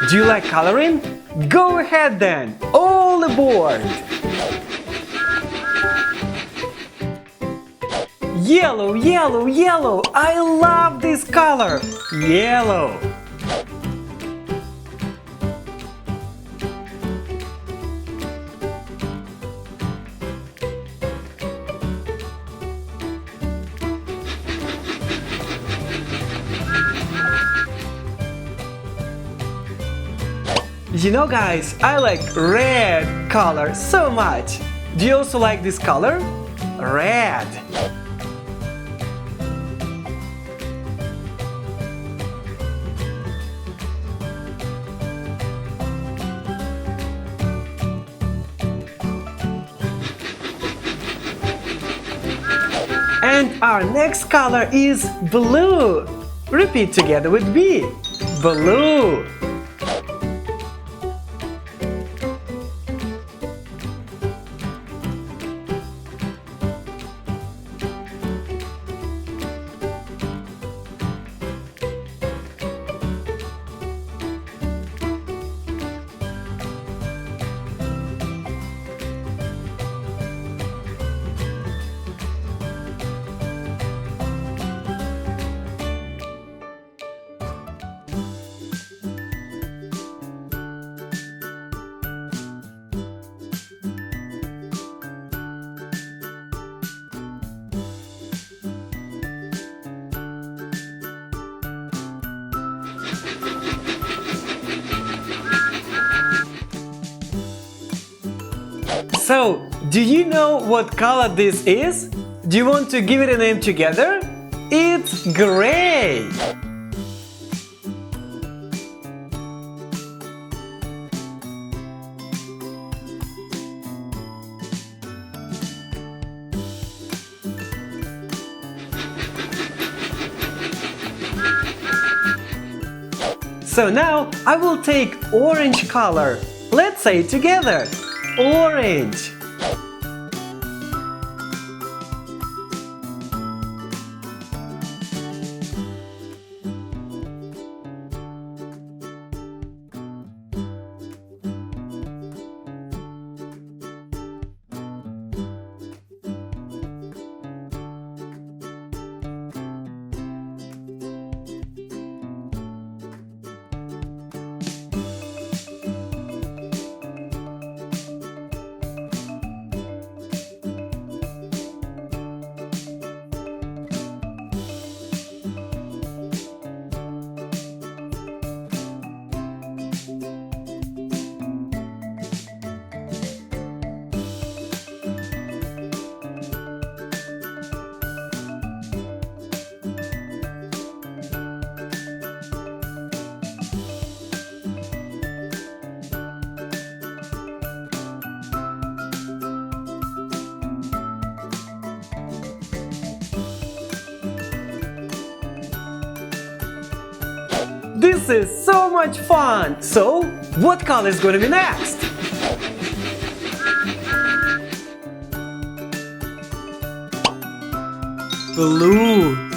Do you like coloring? Go ahead then! All aboard! Yellow, yellow, yellow! I love this color! Yellow! You know guys, I like red color so much. Do you also like this color? Red. And our next color is blue. Repeat together with me. Blue. So, do you know what color this is? Do you want to give it a name together? It's gray! So now I will take orange color. Let's say it together. Orange. This is so much fun! So, what color is going to be next? Blue.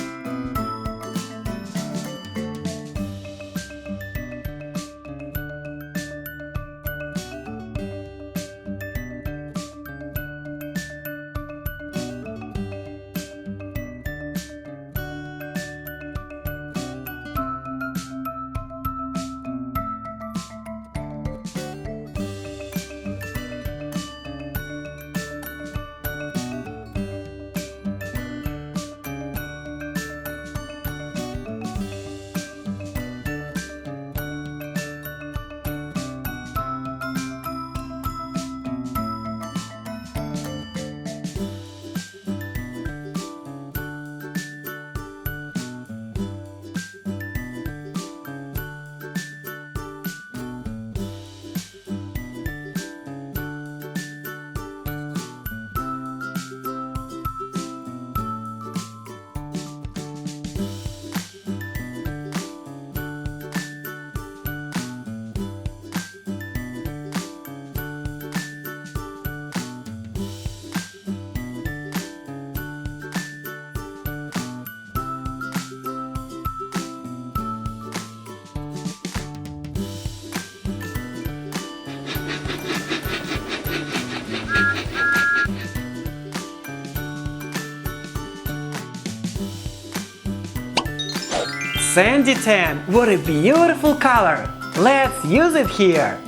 Sandy tan, what a beautiful color! Let's use it here!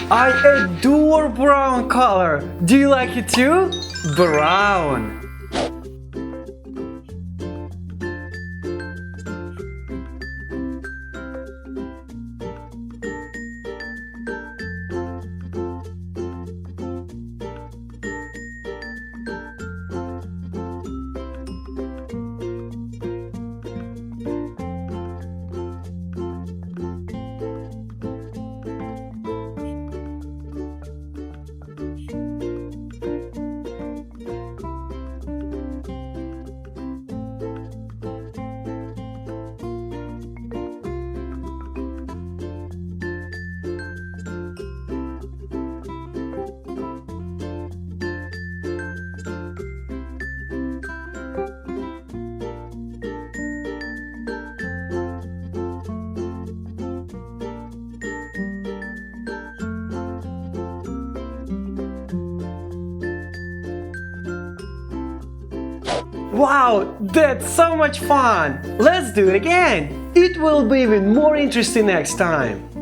I adore brown color. Do you like it too? Brown. Wow, that's so much fun! Let's do it again! It will be even more interesting next time!